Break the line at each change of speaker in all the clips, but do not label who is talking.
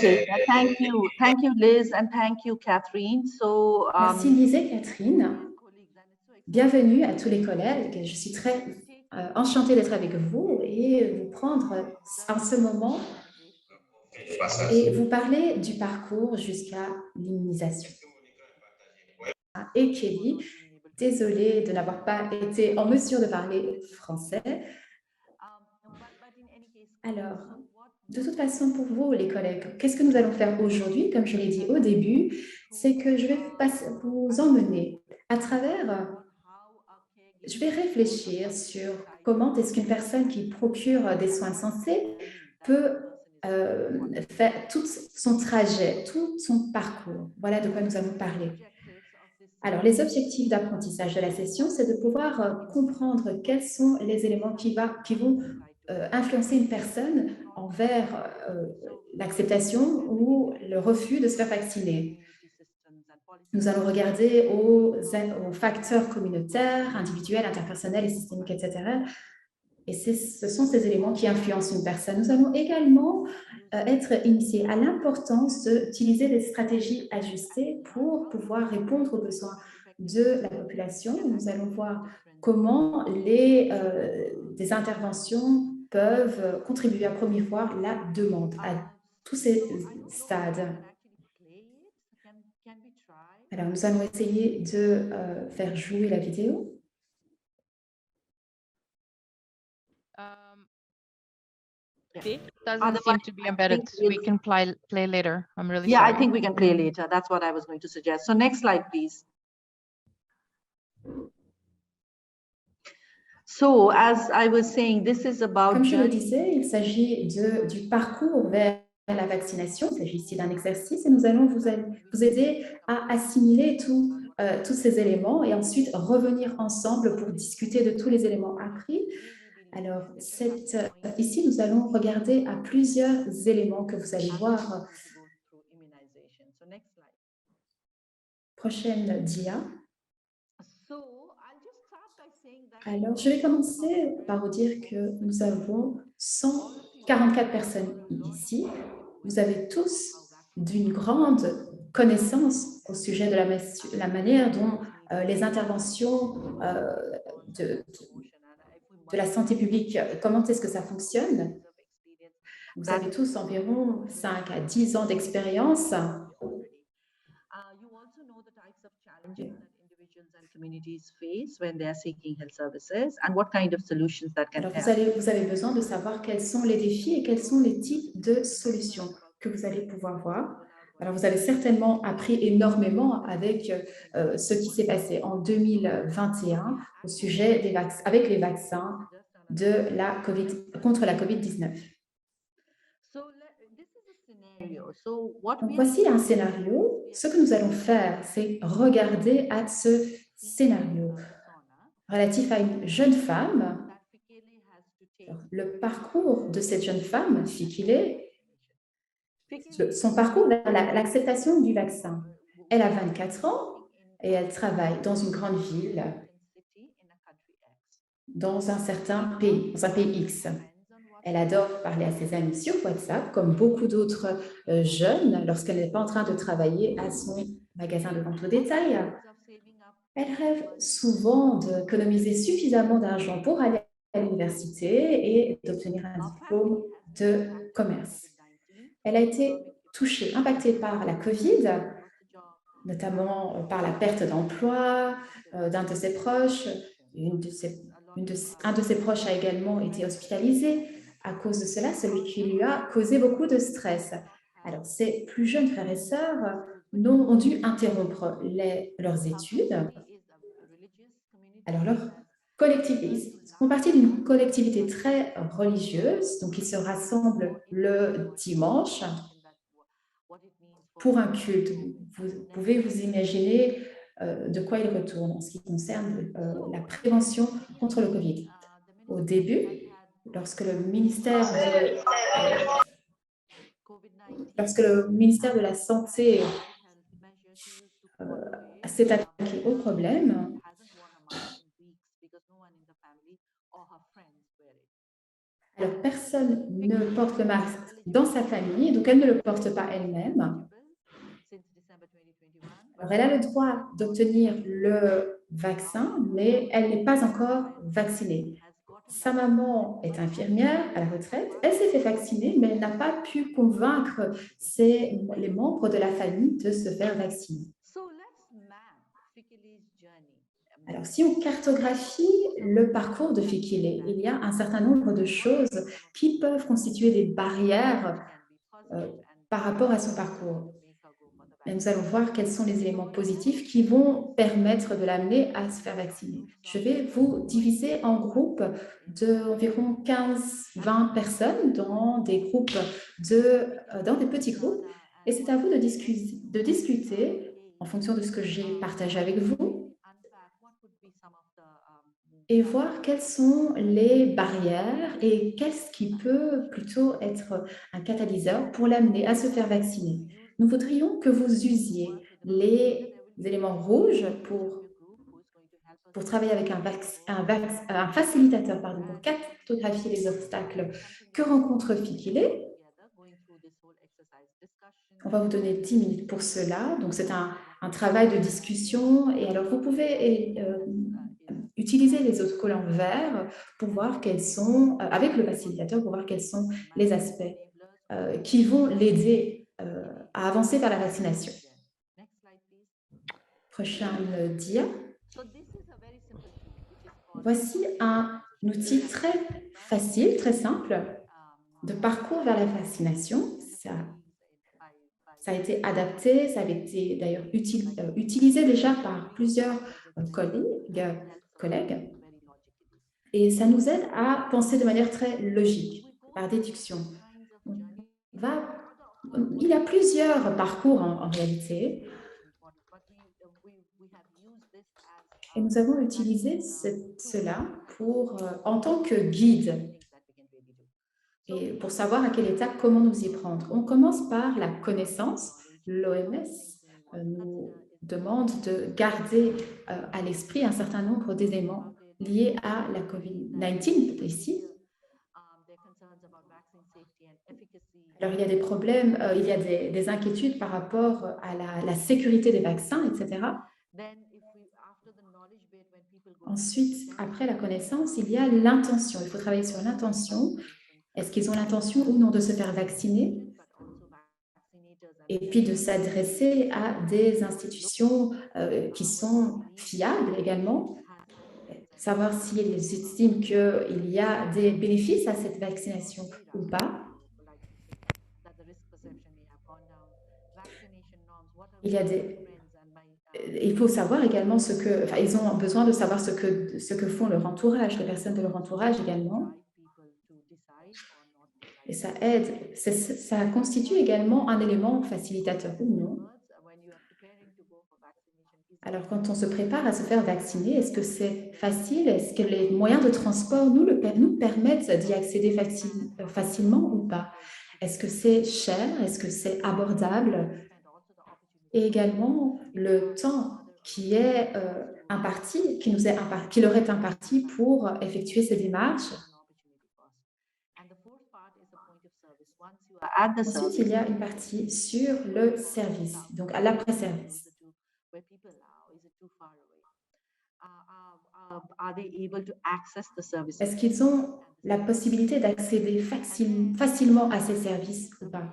Okay, thank you, Liz, and thank you, Catherine. So,
Merci Lise et Catherine. Bienvenue à tous les collègues. Je suis très enchantée d'être avec vous et vous prendre en ce moment et vous parler du parcours jusqu'à l'immunisation. Et Kelly, désolée de n'avoir pas été en mesure de parler français. Alors, de toute façon, pour vous, les collègues, qu'est-ce que nous allons faire aujourd'hui? Comme je l'ai dit au début, c'est que je vais vous emmener à travers, je vais réfléchir sur comment est-ce qu'une personne qui procure des soins de santé peut faire tout son trajet, tout son parcours. Voilà de quoi nous allons parler. Alors, les objectifs d'apprentissage de la session, c'est de pouvoir comprendre quels sont les éléments qui vont influencer une personne envers l'acceptation ou le refus de se faire vacciner. Nous allons regarder aux facteurs communautaires, individuels, interpersonnels et systémiques, etc. Et ce sont ces éléments qui influencent une personne. Nous allons également être initiés à l'importance d'utiliser des stratégies ajustées pour pouvoir répondre aux besoins de la population. Nous allons voir comment des interventions peuvent contribuer à promouvoir la demande à tous ces stades. Alors, nous allons essayer de faire jouer la vidéo.
It doesn't seem to be embedded. We can play later. I'm really sorry.
I think we can play later. That's what I was going to suggest. So next slide, please. So, as I was saying, this is about...
Comme je le disais, il s'agit du parcours vers la vaccination. Il s'agit ici d'un exercice et nous allons vous aider à assimiler tous ces éléments et ensuite revenir ensemble pour discuter de tous les éléments appris. Alors, ici, nous allons regarder à plusieurs éléments que vous allez voir. Prochaine dia. Alors, je vais commencer par vous dire que nous avons 144 personnes ici. Vous avez tous d'une grande connaissance au sujet de la manière dont les interventions de la santé publique, comment est-ce que ça fonctionne. Vous avez tous environ 5 à 10 ans d'expérience. Alors, vous avez besoin de savoir quels sont les défis et quels sont les types de solutions que vous allez pouvoir voir. Alors, vous avez certainement appris énormément avec ce qui s'est passé en 2021 au sujet avec les vaccins contre la COVID-19. Donc, voici un scénario. Ce que nous allons faire, c'est regarder à ce scénario relatif à une jeune femme. Le parcours de cette jeune femme, Fikile, son parcours vers l'acceptation du vaccin. Elle a 24 ans et elle travaille dans une grande ville, dans un certain pays, dans un pays X. Elle adore parler à ses amis sur WhatsApp, comme beaucoup d'autres jeunes, lorsqu'elle n'est pas en train de travailler à son magasin de vente au détail. Elle rêve souvent d'économiser suffisamment d'argent pour aller à l'université et d'obtenir un diplôme de commerce. Elle a été touchée, impactée par la COVID, notamment par la perte d'emploi d'un de ses proches. Un de ses proches a également été hospitalisé. À cause de cela, celui qui lui a causé beaucoup de stress. Alors, ses plus jeunes frères et sœurs ont dû interrompre leurs études. Alors, ils font partie d'une collectivité très religieuse, donc ils se rassemblent le dimanche pour un culte. Vous pouvez vous imaginer de quoi il retourne en ce qui concerne la prévention contre le Covid. Au début, lorsque le ministère de la Santé s'est attaqué au problème, Alors, personne ne porte le masque dans sa famille, donc elle ne le porte pas elle-même. Alors, elle a le droit d'obtenir le vaccin, mais elle n'est pas encore vaccinée. Sa maman est infirmière à la retraite, elle s'est fait vacciner, mais elle n'a pas pu convaincre les membres de la famille de se faire vacciner. Alors, si on cartographie le parcours de Fikile, il y a un certain nombre de choses qui peuvent constituer des barrières par rapport à son parcours. Et nous allons voir quels sont les éléments positifs qui vont permettre de l'amener à se faire vacciner. Je vais vous diviser en groupes d'environ 15-20 personnes dans des groupes dans des petits groupes. Et c'est à vous de discuter en fonction de ce que j'ai partagé avec vous et voir quelles sont les barrières et qu'est-ce qui peut plutôt être un catalyseur pour l'amener à se faire vacciner. Nous voudrions que vous usiez les éléments rouges pour travailler avec un facilitateur pour cartographier les obstacles que rencontre Fikile. On va vous donner 10 minutes pour cela. Donc, c'est un travail de discussion. Et alors, vous pouvez utiliser les autres collants verts pour voir quels sont, avec le facilitateur, pour voir quels sont les aspects qui vont l'aider à avancer vers la vaccination. Prochaine dia. Voici un outil très facile, très simple de parcours vers la vaccination. Ça a été adapté, ça avait été d'ailleurs utilisé déjà par plusieurs collègues. Et ça nous aide à penser de manière très logique, par déduction. Il y a plusieurs parcours en réalité. Et nous avons utilisé cela en tant que guide et pour savoir à quelle étape, comment nous y prendre. On commence par la connaissance. L'OMS nous demande de garder à l'esprit un certain nombre d'éléments liés à la COVID-19 ici. Alors, il y a des problèmes, il y a des inquiétudes par rapport à la sécurité des vaccins, etc. Ensuite, après la connaissance, il y a l'intention. Il faut travailler sur l'intention. Est-ce qu'ils ont l'intention ou non de se faire vacciner? Et puis de s'adresser à des institutions qui sont fiables également. Savoir s'ils estiment qu'il y a des bénéfices à cette vaccination ou pas. Il faut savoir également ils ont besoin de savoir ce que font leur entourage, les personnes de leur entourage également. Et ça aide, ça constitue également un élément facilitateur ou non. Alors, quand on se prépare à se faire vacciner, est-ce que c'est facile? Est-ce que les moyens de transport nous permettent d'y accéder facilement ou pas? Est-ce que c'est cher? Est-ce que c'est abordable? Et également, le temps qui leur est imparti pour effectuer ces démarches. Ensuite, il y a une partie sur le service, donc à l'après-service. Est-ce qu'ils ont la possibilité d'accéder facilement à ces services ou pas?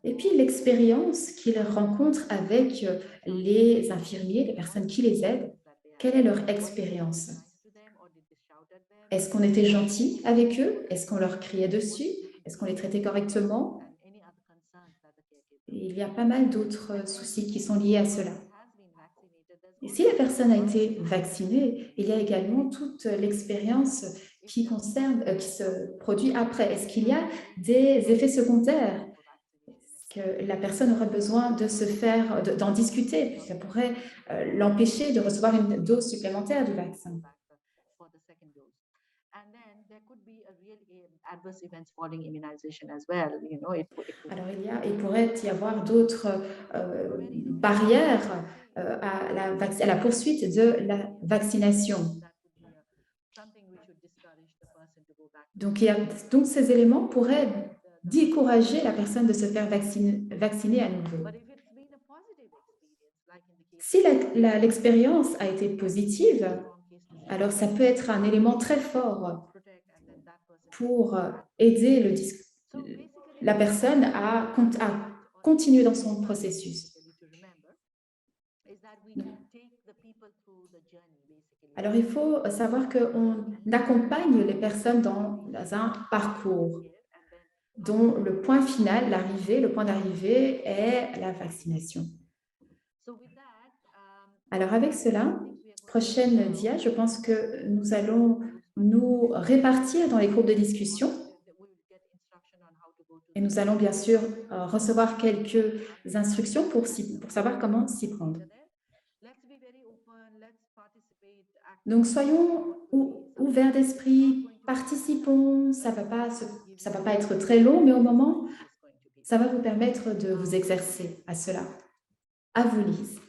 Et puis, l'expérience qu'ils rencontrent avec les infirmiers, les personnes qui les aident, quelle est leur expérience? Est-ce qu'on était gentil avec eux? Est-ce qu'on leur criait dessus? Est-ce qu'on les traitait correctement? Et il y a pas mal d'autres soucis qui sont liés à cela. Et si la personne a été vaccinée, il y a également toute l'expérience qui se produit après. Est-ce qu'il y a des effets secondaires? Est-ce que la personne aurait besoin d'en discuter? Ça pourrait l'empêcher de recevoir une dose supplémentaire du vaccin. Alors, il pourrait y avoir d'autres barrières à la poursuite de la vaccination. Donc, ces éléments pourraient décourager la personne de se faire vacciner à nouveau. Si l'expérience a été positive, alors ça peut être un élément très fort pour aider la personne à continuer dans son processus. Alors, il faut savoir qu'on accompagne les personnes dans un parcours dont le point final, le point d'arrivée est la vaccination. Alors, avec cela, prochaine dia, je pense que nous allons nous répartir dans les groupes de discussion et nous allons bien sûr recevoir quelques instructions pour savoir comment s'y prendre. Donc, soyons ouverts d'esprit, participons, ça va pas être très long, mais au moment, ça va vous permettre de vous exercer à cela. À vous, Lise.